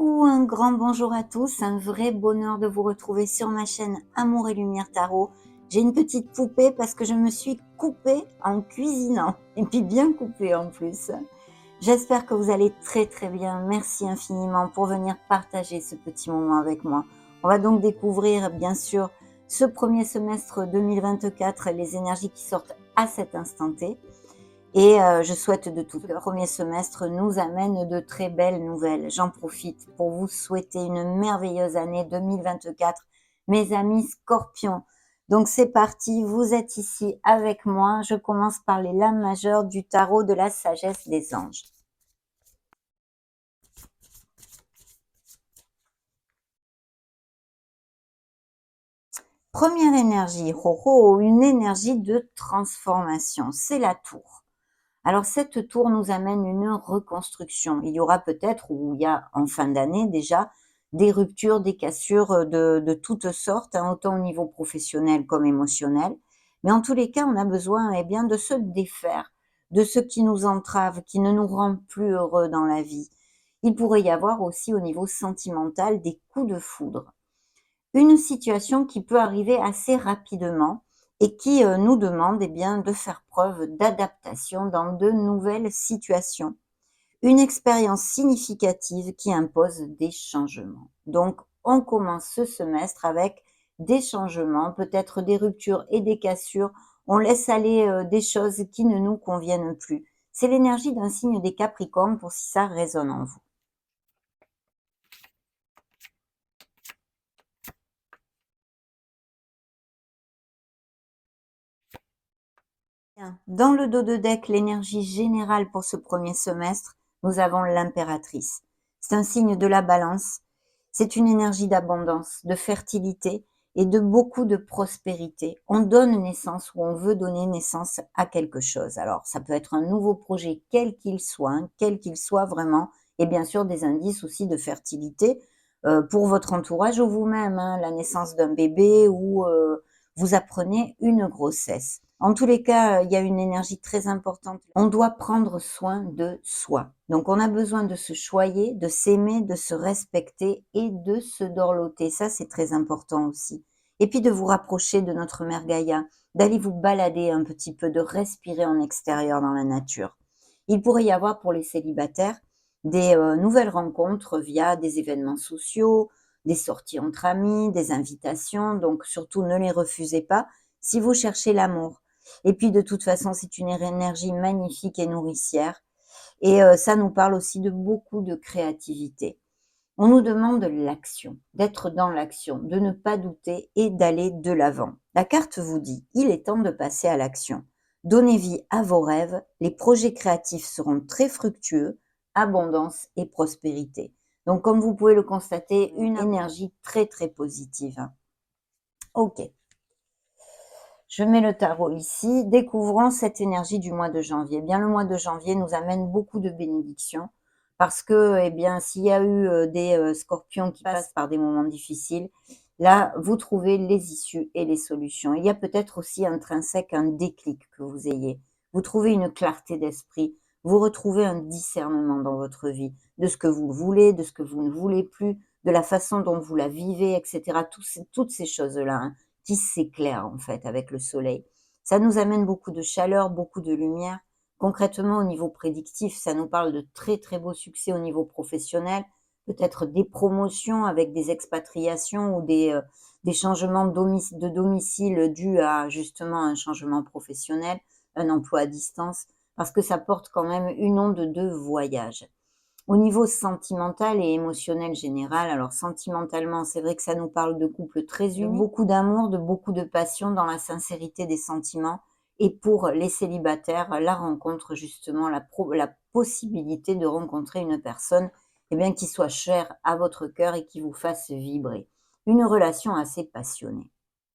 Coucou, un grand bonjour à tous, un vrai bonheur de vous retrouver sur ma chaîne Amour et Lumière Tarot. J'ai une petite poupée parce que je me suis coupée en cuisinant, et puis bien coupée en plus. J'espère que vous allez très très bien, merci infiniment pour venir partager ce petit moment avec moi. On va donc découvrir bien sûr ce premier semestre 2024, les énergies qui sortent à cet instant T. Et je souhaite de tout cœur que le premier semestre nous amène de très belles nouvelles. J'en profite pour vous souhaiter une merveilleuse année 2024, mes amis Scorpions. Donc c'est parti, vous êtes ici avec moi. Je commence par les lames majeures du tarot de la sagesse des anges. Première énergie, une énergie de transformation, c'est la tour. Alors cette tour nous amène une reconstruction. Il y aura peut-être, ou il y a en fin d'année déjà, des ruptures, des cassures de toutes sortes, hein, autant au niveau professionnel comme émotionnel. Mais en tous les cas, on a besoin bien, de se défaire de ce qui nous entrave, qui ne nous rend plus heureux dans la vie. Il pourrait y avoir aussi au niveau sentimental des coups de foudre. Une situation qui peut arriver assez rapidement et qui nous demande bien, de faire preuve d'adaptation dans de nouvelles situations. Une expérience significative qui impose des changements. Donc, on commence ce semestre avec des changements, peut-être des ruptures et des cassures. On laisse aller des choses qui ne nous conviennent plus. C'est l'énergie d'un signe des Capricornes pour si ça résonne en vous. Bien. Dans le dos de deck, l'énergie générale pour ce premier semestre, nous avons l'impératrice. C'est un signe de la balance. C'est une énergie d'abondance, de fertilité et de beaucoup de prospérité. On donne naissance ou on veut donner naissance à quelque chose. Alors, ça peut être un nouveau projet, quel qu'il soit vraiment, et bien sûr des indices aussi de fertilité pour votre entourage ou vous-même, hein, la naissance d'un bébé ou vous apprenez une grossesse. En tous les cas, il y a une énergie très importante. On doit prendre soin de soi. Donc, on a besoin de se choyer, de s'aimer, de se respecter et de se dorloter. Ça, c'est très important aussi. Et puis, de vous rapprocher de notre mère Gaïa, d'aller vous balader un petit peu, de respirer en extérieur dans la nature. Il pourrait y avoir pour les célibataires des nouvelles rencontres via des événements sociaux, des sorties entre amis, des invitations. Donc, surtout, ne les refusez pas si vous cherchez l'amour. Et puis de toute façon, c'est une énergie magnifique et nourricière. Et ça nous parle aussi de beaucoup de créativité. On nous demande de l'action, d'être dans l'action, de ne pas douter et d'aller de l'avant. La carte vous dit, il est temps de passer à l'action. Donnez vie à vos rêves, les projets créatifs seront très fructueux, abondance et prospérité. Donc comme vous pouvez le constater, une énergie très très positive. Ok. Je mets le tarot ici. Découvrons cette énergie du mois de janvier. Eh bien, le mois de janvier nous amène beaucoup de bénédictions parce que, eh bien, s'il y a eu des scorpions qui passent par des moments difficiles, là, vous trouvez les issues et les solutions. Il y a peut-être aussi intrinsèque un déclic que vous ayez. Vous trouvez une clarté d'esprit. Vous retrouvez un discernement dans votre vie de ce que vous voulez, de ce que vous ne voulez plus, de la façon dont vous la vivez, etc. Toutes ces choses-là, hein, qui s'éclaire en fait avec le soleil. Ça nous amène beaucoup de chaleur, beaucoup de lumière. Concrètement, au niveau prédictif, ça nous parle de très très beaux succès au niveau professionnel, peut-être des promotions avec des expatriations ou des changements de domicile dus à justement un changement professionnel, un emploi à distance, parce que ça porte quand même une onde de voyage. Au niveau sentimental et émotionnel général, alors sentimentalement, c'est vrai que ça nous parle de couples très unis, beaucoup d'amour, de beaucoup de passion dans la sincérité des sentiments. Et pour les célibataires, la rencontre justement, la possibilité de rencontrer une personne qui soit chère à votre cœur et qui vous fasse vibrer. Une relation assez passionnée.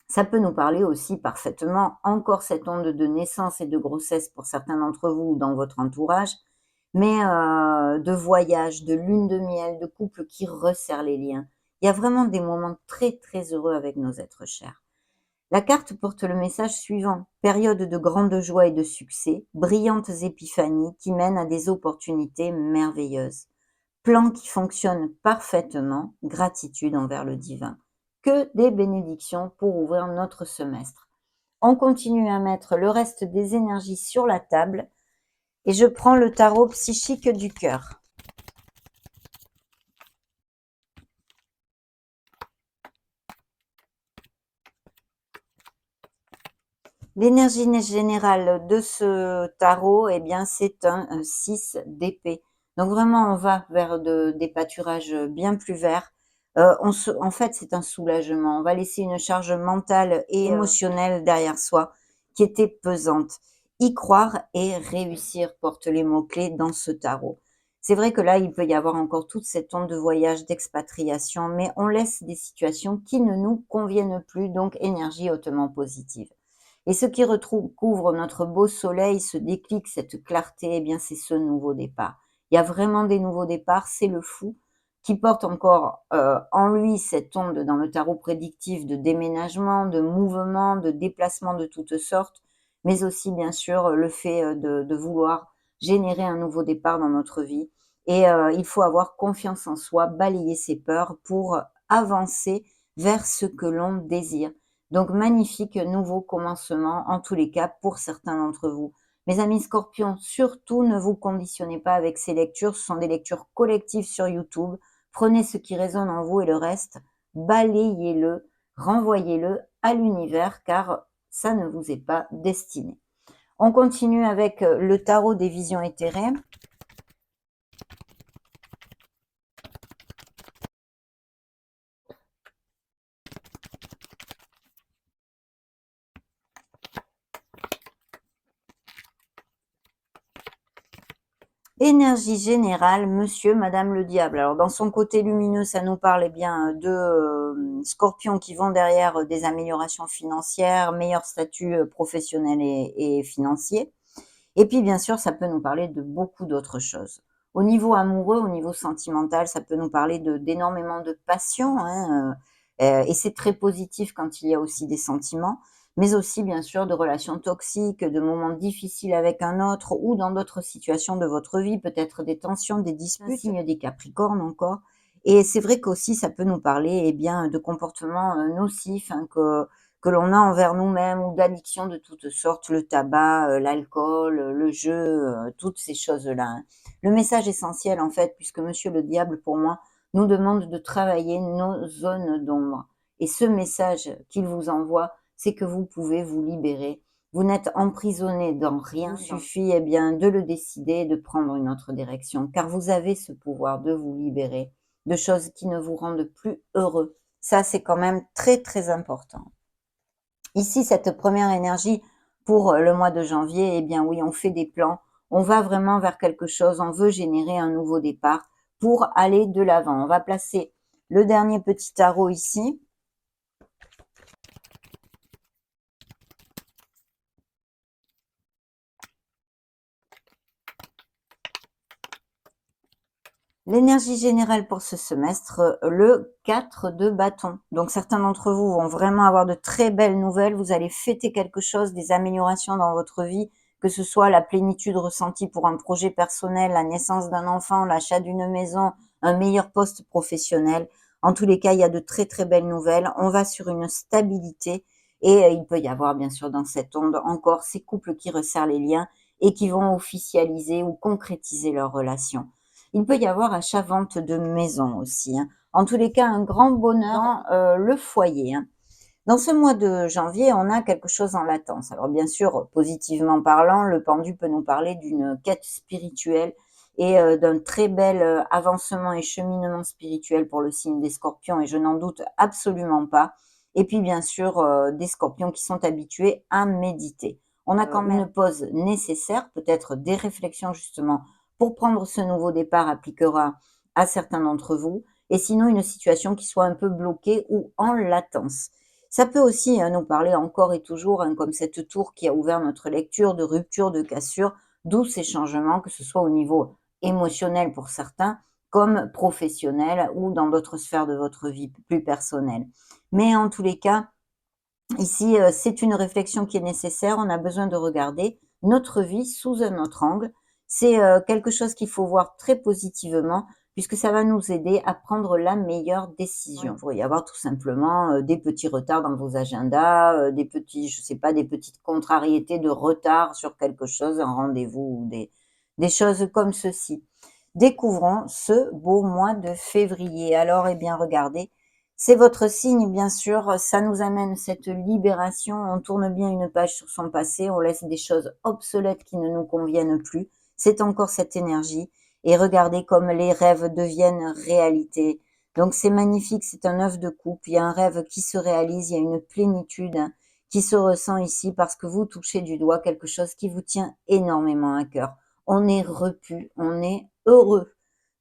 Ça peut nous parler aussi parfaitement, encore cette onde de naissance et de grossesse pour certains d'entre vous ou dans votre entourage, mais de voyage, de lune de miel, de couple qui resserre les liens. Il y a vraiment des moments très très heureux avec nos êtres chers. La carte porte le message suivant: période de grande joie et de succès, brillantes épiphanies qui mènent à des opportunités merveilleuses. plan qui fonctionne parfaitement, gratitude envers le divin. Que des bénédictions pour ouvrir notre semestre. On continue à mettre le reste des énergies sur la table et je prends le tarot psychique du cœur. L'énergie générale de ce tarot, eh bien, c'est un 6 d'épée. Donc vraiment, on va vers des pâturages bien plus verts. En fait, c'est un soulagement. On va laisser une charge mentale et émotionnelle derrière soi qui était pesante. Y croire et réussir porte les mots-clés dans ce tarot. C'est vrai que là, il peut y avoir encore toute cette onde de voyage, d'expatriation, mais on laisse des situations qui ne nous conviennent plus, donc énergie hautement positive. Et ce qui recouvre notre beau soleil, ce déclic, cette clarté, eh bien, c'est ce nouveau départ. Il y a vraiment des nouveaux départs, c'est le fou qui porte encore en lui cette onde dans le tarot prédictif de déménagement, de mouvement, de déplacement de toutes sortes, mais aussi bien sûr le fait de vouloir générer un nouveau départ dans notre vie. Et il faut avoir confiance en soi, balayer ses peurs pour avancer vers ce que l'on désire. Donc magnifique nouveau commencement en tous les cas pour certains d'entre vous. Mes amis Scorpions, surtout ne vous conditionnez pas avec ces lectures, ce sont des lectures collectives sur YouTube. Prenez ce qui résonne en vous et le reste, balayez-le, renvoyez-le à l'univers car ça ne vous est pas destiné. On continue avec le tarot des visions éthérées. Énergie générale, monsieur, madame le diable. Alors dans son côté lumineux, ça nous parle eh bien de scorpions qui vont derrière des améliorations financières, meilleur statut professionnel et financier. Et puis bien sûr, ça peut nous parler de beaucoup d'autres choses. Au niveau amoureux, au niveau sentimental, ça peut nous parler d'énormément de passion, hein, et c'est très positif quand il y a aussi des sentiments, mais aussi bien sûr de relations toxiques, de moments difficiles avec un autre ou dans d'autres situations de votre vie, peut-être des tensions, des disputes, signe des Capricornes encore. Et c'est vrai qu'aussi ça peut nous parler eh bien de comportements nocifs hein, que l'on a envers nous-mêmes ou d'addictions de toutes sortes, le tabac, l'alcool, le jeu, toutes ces choses-là, hein. Le message essentiel en fait, puisque monsieur le diable pour moi nous demande de travailler nos zones d'ombre et ce message qu'il vous envoie, c'est que vous pouvez vous libérer. Vous n'êtes emprisonné dans rien, il suffit eh bien de le décider et de prendre une autre direction car vous avez ce pouvoir de vous libérer de choses qui ne vous rendent plus heureux. Ça, c'est quand même très, très important. Ici, cette première énergie pour le mois de janvier, eh bien oui, on fait des plans, on va vraiment vers quelque chose, on veut générer un nouveau départ pour aller de l'avant. On va placer le dernier petit tarot ici. L'énergie générale pour ce semestre, le 4 de bâton. Donc certains d'entre vous vont vraiment avoir de très belles nouvelles, vous allez fêter quelque chose, des améliorations dans votre vie, que ce soit la plénitude ressentie pour un projet personnel, la naissance d'un enfant, l'achat d'une maison, un meilleur poste professionnel. En tous les cas, il y a de très très belles nouvelles. On va sur une stabilité et il peut y avoir bien sûr dans cette onde encore ces couples qui resserrent les liens et qui vont officialiser ou concrétiser leur relation. Il peut y avoir achat-vente de maison aussi, hein. En tous les cas, un grand bonheur dans le foyer, hein. Dans ce mois de janvier, on a quelque chose en latence. Alors bien sûr, positivement parlant, le pendu peut nous parler d'une quête spirituelle et d'un très bel avancement et cheminement spirituel pour le signe des Scorpions, et je n'en doute absolument pas. Et puis bien sûr, des Scorpions qui sont habitués à méditer. On a quand même une pause nécessaire, peut-être des réflexions justement pour prendre ce nouveau départ appliquera à certains d'entre vous, et sinon une situation qui soit un peu bloquée ou en latence. Ça peut aussi nous parler encore et toujours, hein, comme cette tour qui a ouvert notre lecture, de rupture, de cassure, d'où ces changements, que ce soit au niveau émotionnel pour certains, comme professionnel ou dans d'autres sphères de votre vie plus personnelle. Mais en tous les cas, ici, c'est une réflexion qui est nécessaire. On a besoin de regarder notre vie sous un autre angle. C'est quelque chose qu'il faut voir très positivement, puisque ça va nous aider à prendre la meilleure décision. Il pourrait y avoir tout simplement des petits retards dans vos agendas, des petits, je sais pas, des petites contrariétés de retard sur quelque chose, un rendez-vous ou des choses comme ceci. Découvrons ce beau mois de février. Alors, eh bien, regardez, c'est votre signe, bien sûr, ça nous amène cette libération, on tourne bien une page sur son passé, on laisse des choses obsolètes qui ne nous conviennent plus. C'est encore cette énergie. Et regardez comme les rêves deviennent réalité. Donc c'est magnifique, c'est un œuf de coupe, il y a un rêve qui se réalise, il y a une plénitude qui se ressent ici parce que vous touchez du doigt quelque chose qui vous tient énormément à cœur. On est repu, on est heureux.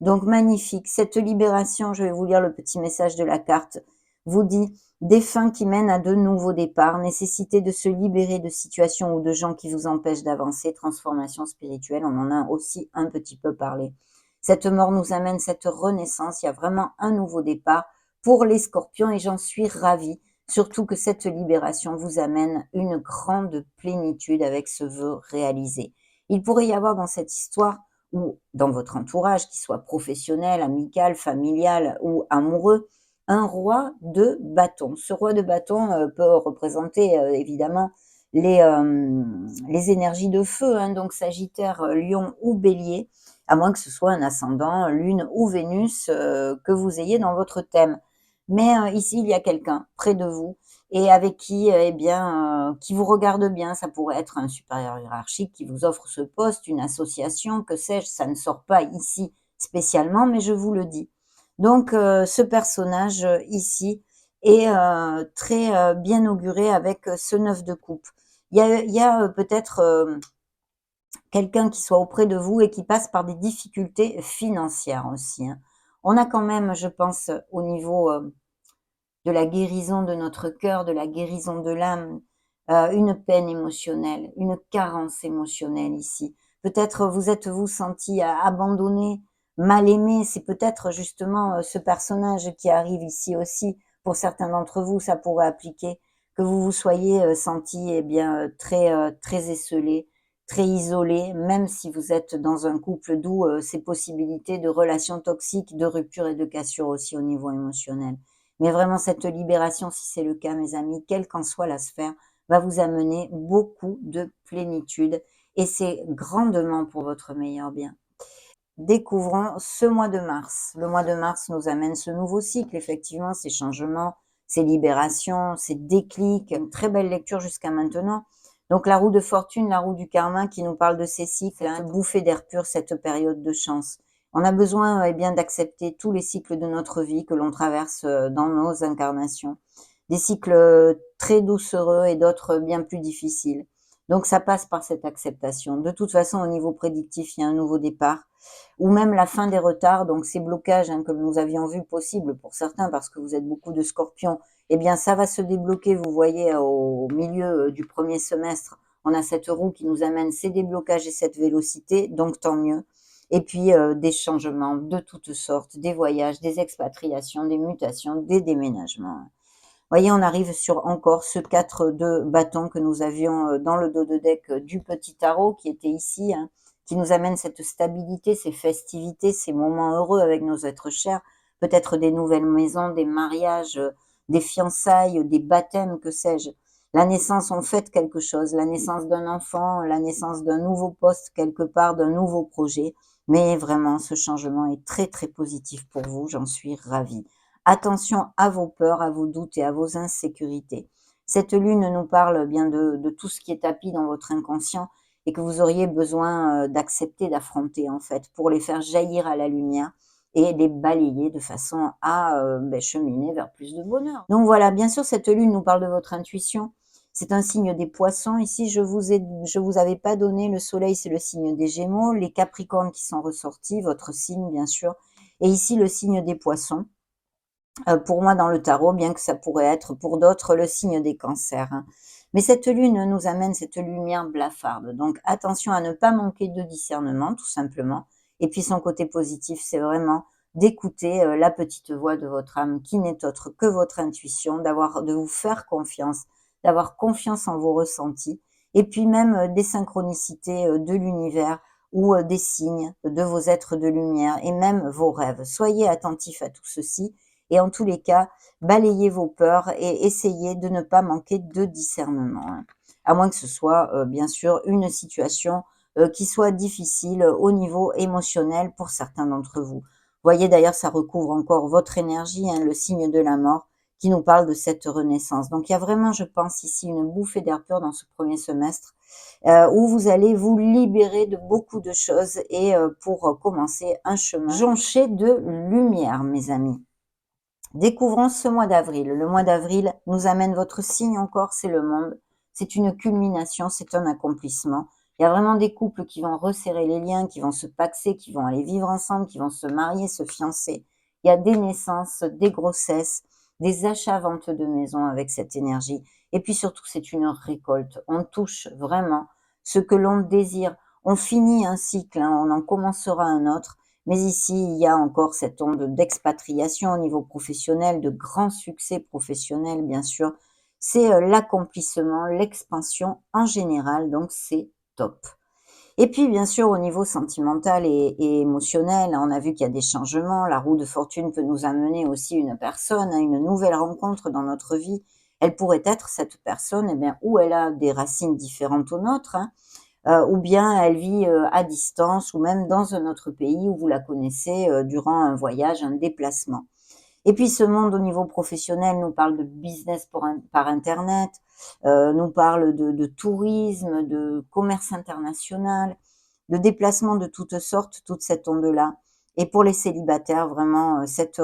Donc magnifique, cette libération, je vais vous lire le petit message de la carte, vous dit des fins qui mènent à de nouveaux départs, nécessité de se libérer de situations ou de gens qui vous empêchent d'avancer, transformation spirituelle, on en a aussi un petit peu parlé. Cette mort nous amène cette renaissance, il y a vraiment un nouveau départ pour les scorpions et j'en suis ravie, surtout que cette libération vous amène une grande plénitude avec ce vœu réalisé. Il pourrait y avoir dans cette histoire ou dans votre entourage, qu'il soit professionnel, amical, familial ou amoureux, un roi de bâton. Ce roi de bâton peut représenter évidemment les énergies de feu, hein, donc Sagittaire, Lion ou Bélier, à moins que ce soit un ascendant, Lune ou Vénus que vous ayez dans votre thème. Mais ici, il y a quelqu'un près de vous et avec qui, eh bien, qui vous regarde bien. Ça pourrait être un supérieur hiérarchique qui vous offre ce poste, une association, que sais-je. Ça ne sort pas ici spécialement, mais je vous le dis. Donc, ce personnage ici est très bien auguré avec ce 9 de coupe. Il y a peut-être quelqu'un qui soit auprès de vous et qui passe par des difficultés financières aussi, hein. On a quand même, je pense, au niveau de la guérison de notre cœur, de la guérison de l'âme, une peine émotionnelle, une carence émotionnelle ici. Peut-être vous êtes-vous senti abandonné, mal aimé, c'est peut-être justement ce personnage qui arrive ici aussi. Pour certains d'entre vous, ça pourrait appliquer que vous vous soyez senti eh bien très esseulé, très isolé, même si vous êtes dans un couple d'où ces possibilités de relations toxiques, de rupture et de cassure aussi au niveau émotionnel. Mais vraiment, cette libération, si c'est le cas, mes amis, quelle qu'en soit la sphère, va vous amener beaucoup de plénitude et c'est grandement pour votre meilleur bien. Découvrons ce mois de mars. Le mois de mars nous amène ce nouveau cycle, effectivement, ces changements, ces libérations, ces déclics. Une très belle lecture jusqu'à maintenant. Donc la roue de fortune, la roue du karma qui nous parle de ces cycles, hein, bouffée d'air pur, cette période de chance. On a besoin eh bien d'accepter tous les cycles de notre vie que l'on traverse dans nos incarnations. Des cycles très doucereux et d'autres bien plus difficiles. Donc ça passe par cette acceptation. De toute façon, au niveau prédictif, il y a un nouveau départ ou même la fin des retards, donc ces blocages hein, que nous avions vus possibles pour certains parce que vous êtes beaucoup de scorpions, eh bien ça va se débloquer, vous voyez, au milieu du premier semestre, on a cette roue qui nous amène ces déblocages et cette vélocité, donc tant mieux. Et puis des changements de toutes sortes, des voyages, des expatriations, des mutations, des déménagements. Vous voyez, on arrive sur encore ce 4 de bâton que nous avions dans le dos de deck du petit tarot qui était ici, hein, qui nous amène cette stabilité, ces festivités, ces moments heureux avec nos êtres chers, peut-être des nouvelles maisons, des mariages, des fiançailles, des baptêmes, que sais-je. La naissance, on fête quelque chose, la naissance d'un enfant, la naissance d'un nouveau poste quelque part, d'un nouveau projet. Mais vraiment, ce changement est très très positif pour vous, j'en suis ravie. Attention à vos peurs, à vos doutes et à vos insécurités. Cette lune nous parle bien de tout ce qui est tapis dans votre inconscient et que vous auriez besoin d'accepter, d'affronter en fait, pour les faire jaillir à la lumière et les balayer de façon à cheminer vers plus de bonheur. Donc voilà, bien sûr, cette lune nous parle de votre intuition. C'est un signe des poissons. Ici, je vous avais pas donné le soleil, c'est le signe des Gémeaux, les Capricornes qui sont ressortis, votre signe bien sûr, et ici le signe des poissons. Pour moi dans le tarot, bien que ça pourrait être pour d'autres le signe des cancers, hein. Mais cette lune nous amène cette lumière blafarde. Donc attention à ne pas manquer de discernement, tout simplement. Et puis son côté positif, c'est vraiment d'écouter la petite voix de votre âme qui n'est autre que votre intuition, de vous faire confiance, d'avoir confiance en vos ressentis. Et puis même des synchronicités de l'univers ou des signes de vos êtres de lumière et même vos rêves. Soyez attentifs à tout ceci et en tous les cas, balayez vos peurs et essayez de ne pas manquer de discernement, hein. À moins que ce soit bien sûr une situation qui soit difficile au niveau émotionnel pour certains d'entre vous. Voyez d'ailleurs, ça recouvre encore votre énergie, hein, le signe de la mort qui nous parle de cette renaissance. Donc il y a vraiment, je pense, ici une bouffée d'air pur dans ce premier semestre où vous allez vous libérer de beaucoup de choses et pour commencer un chemin jonché de lumière, mes amis. Découvrons ce mois d'avril. Le mois d'avril nous amène votre signe encore, c'est le monde. C'est une culmination, c'est un accomplissement. Il y a vraiment des couples qui vont resserrer les liens, qui vont se paxer, qui vont aller vivre ensemble, qui vont se marier, se fiancer. Il y a des naissances, des grossesses, des achats-ventes de maisons avec cette énergie. Et puis surtout, c'est une récolte. On touche vraiment ce que l'on désire. On finit un cycle, hein, on en commencera un autre. Mais ici, il y a encore cette onde d'expatriation au niveau professionnel, de grands succès professionnels, bien sûr. C'est l'accomplissement, l'expansion en général, donc c'est top. Et puis, bien sûr, au niveau sentimental et émotionnel, on a vu qu'il y a des changements. La roue de fortune peut nous amener aussi une personne, à une nouvelle rencontre dans notre vie. Elle pourrait être cette personne, eh bien, où elle a des racines différentes aux nôtres, hein, ou bien elle vit à distance ou même dans un autre pays où vous la connaissez durant un voyage, un déplacement. Et puis ce monde au niveau professionnel nous parle de business par internet, nous parle de tourisme, de commerce international, de déplacement de toutes sortes, toute cette onde-là. Et pour les célibataires, vraiment, cette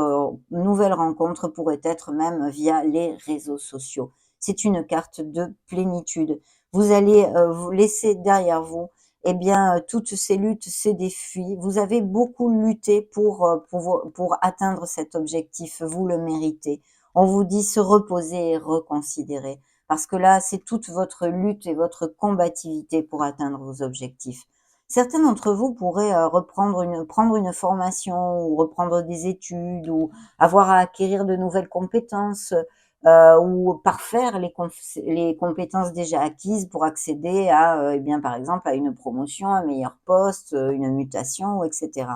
nouvelle rencontre pourrait être même via les réseaux sociaux. C'est une carte de plénitude. Vous allez vous laisser derrière vous eh bien, toutes ces luttes, ces défis, vous avez beaucoup lutté pour atteindre cet objectif, vous le méritez. On vous dit se reposer et reconsidérer, parce que là, c'est toute votre lutte et votre combativité pour atteindre vos objectifs. Certains d'entre vous pourraient prendre une formation ou reprendre des études ou avoir à acquérir de nouvelles compétences, ou parfaire les compétences déjà acquises pour accéder à, eh bien, par exemple, à une promotion, un meilleur poste, une mutation, etc.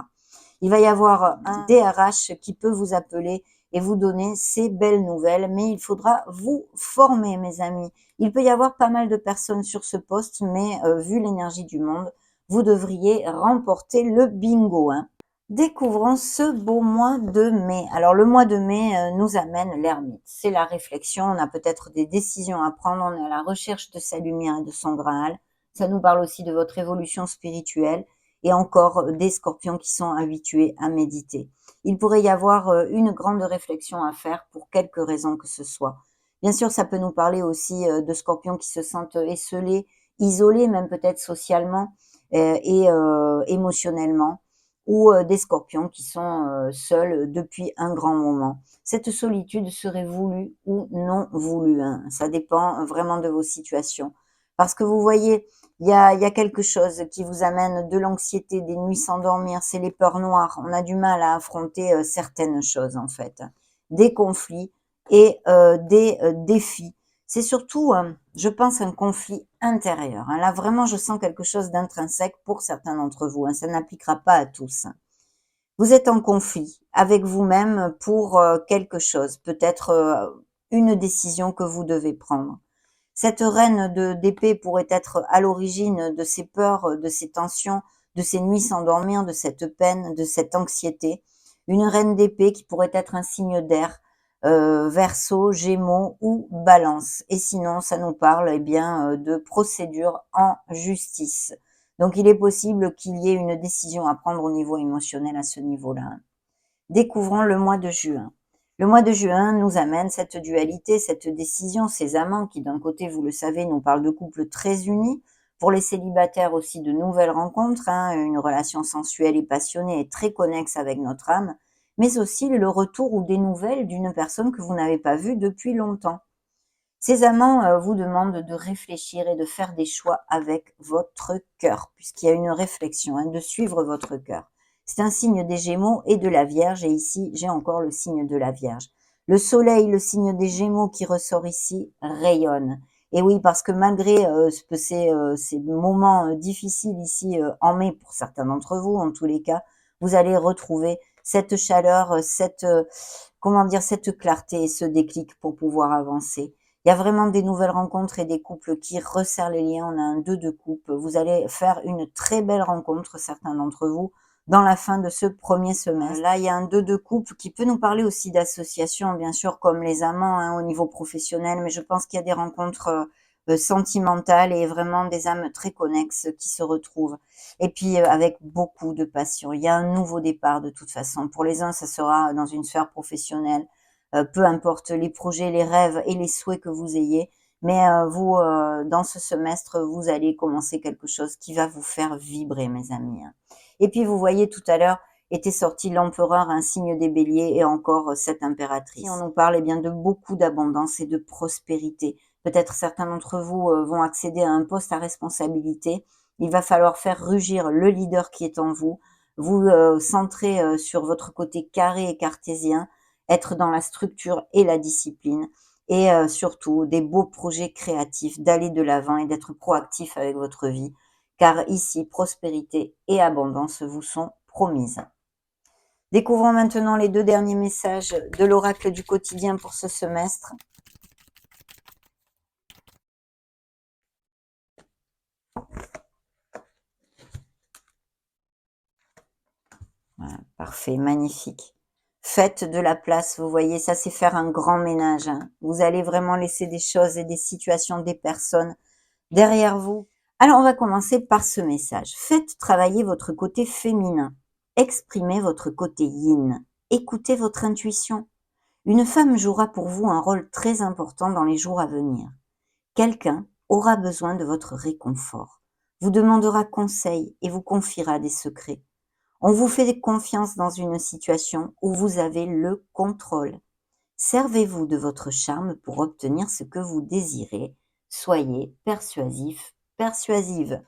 Il va y avoir un DRH qui peut vous appeler et vous donner ces belles nouvelles, mais il faudra vous former, mes amis. Il peut y avoir pas mal de personnes sur ce poste, mais vu l'énergie du monde, vous devriez remporter le bingo, hein. Découvrons ce beau mois de mai. Alors le mois de mai nous amène l'ermite. C'est la réflexion, on a peut-être des décisions à prendre, on est à la recherche de sa lumière et de son Graal. Ça nous parle aussi de votre évolution spirituelle et encore des scorpions qui sont habitués à méditer. Il pourrait y avoir une grande réflexion à faire pour quelque raison que ce soit. Bien sûr, ça peut nous parler aussi de scorpions qui se sentent esseulés, isolés, même peut-être socialement et émotionnellement, ou des scorpions qui sont seuls depuis un grand moment. Cette solitude serait voulue ou non voulue, hein. Ça dépend vraiment de vos situations. Parce que vous voyez, il y a quelque chose qui vous amène de l'anxiété, des nuits sans dormir, c'est les peurs noires. On a du mal à affronter certaines choses en fait. Des conflits et des défis. C'est surtout, je pense, un conflit intérieur, hein. Là, vraiment, je sens quelque chose d'intrinsèque pour certains d'entre vous, hein. Ça n'appliquera pas à tous. Vous êtes en conflit avec vous-même pour quelque chose, peut-être une décision que vous devez prendre. Cette reine d'épée pourrait être à l'origine de ces peurs, de ces tensions, de ces nuits sans dormir, de cette peine, de cette anxiété. Une reine d'épée qui pourrait être un signe d'air, Verseau, Gémeaux ou Balance. Et sinon, ça nous parle eh bien de procédure en justice. Donc, il est possible qu'il y ait une décision à prendre au niveau émotionnel à ce niveau-là. Découvrons le mois de juin. Le mois de juin nous amène cette dualité, cette décision, ces amants qui d'un côté, vous le savez, nous parlent de couples très unis, pour les célibataires aussi de nouvelles rencontres, hein, une relation sensuelle et passionnée et très connexe avec notre âme, mais aussi le retour ou des nouvelles d'une personne que vous n'avez pas vue depuis longtemps. Ces amants vous demandent de réfléchir et de faire des choix avec votre cœur, puisqu'il y a une réflexion, hein, de suivre votre cœur. C'est un signe des Gémeaux et de la Vierge, et ici, j'ai encore le signe de la Vierge. Le soleil, le signe des Gémeaux qui ressort ici, rayonne. Et oui, parce que malgré ces moments difficiles ici en mai, pour certains d'entre vous, en tous les cas, vous allez retrouver cette chaleur, comment dire, cette clarté et ce déclic pour pouvoir avancer. Il y a vraiment des nouvelles rencontres et des couples qui resserrent les liens. On a un 2 de coupe. Vous allez faire une très belle rencontre, certains d'entre vous, dans la fin de ce premier semestre. Là, il y a un 2 de coupe qui peut nous parler aussi d'associations, bien sûr, comme les amants hein, au niveau professionnel, mais je pense qu'il y a des rencontres sentimentales et vraiment des âmes très connexes qui se retrouvent. Et puis, avec beaucoup de passion. Il y a un nouveau départ de toute façon. Pour les uns, ça sera dans une sphère professionnelle, peu importe les projets, les rêves et les souhaits que vous ayez. Mais vous, dans ce semestre, vous allez commencer quelque chose qui va vous faire vibrer, mes amis. Hein. Et puis, vous voyez, tout à l'heure, était sorti l'empereur, un signe des béliers, et encore cette impératrice. Et on nous parle eh bien, de beaucoup d'abondance et de prospérité. Peut-être certains d'entre vous vont accéder à un poste à responsabilité. Il va falloir faire rugir le leader qui est en vous, vous centrer sur votre côté carré et cartésien, être dans la structure et la discipline, et surtout des beaux projets créatifs, d'aller de l'avant et d'être proactif avec votre vie, car ici, prospérité et abondance vous sont promises. Découvrons maintenant les 2 derniers messages de l'oracle du quotidien pour ce semestre. Voilà, parfait, magnifique. Faites de la place, vous voyez, ça c'est faire un grand ménage. Hein. Vous allez vraiment laisser des choses et des situations, des personnes derrière vous. Alors on va commencer par ce message. Faites travailler votre côté féminin. Exprimez votre côté yin. Écoutez votre intuition. Une femme jouera pour vous un rôle très important dans les jours à venir. Quelqu'un aura besoin de votre réconfort, vous demandera conseil et vous confiera des secrets. On vous fait confiance dans une situation où vous avez le contrôle. Servez-vous de votre charme pour obtenir ce que vous désirez. Soyez persuasif, persuasive.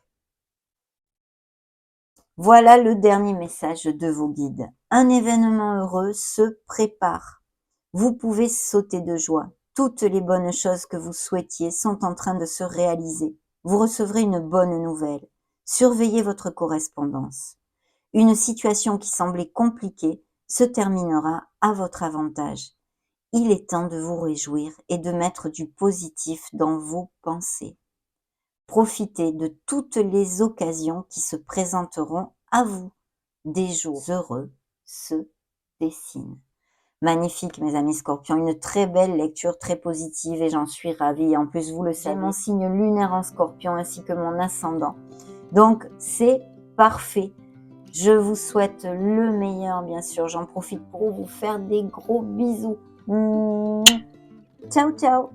Voilà le dernier message de vos guides. Un événement heureux se prépare. Vous pouvez sauter de joie. Toutes les bonnes choses que vous souhaitiez sont en train de se réaliser. Vous recevrez une bonne nouvelle. Surveillez votre correspondance. Une situation qui semblait compliquée se terminera à votre avantage. Il est temps de vous réjouir et de mettre du positif dans vos pensées. Profitez de toutes les occasions qui se présenteront à vous. Des jours heureux se dessinent. Magnifique, mes amis scorpions, une très belle lecture, très positive et j'en suis ravie. En plus, vous le savez, j'ai mon signe lunaire en scorpion ainsi que mon ascendant. Donc, c'est parfait. Je vous souhaite le meilleur, bien sûr. J'en profite pour vous faire des gros bisous. Ciao, ciao.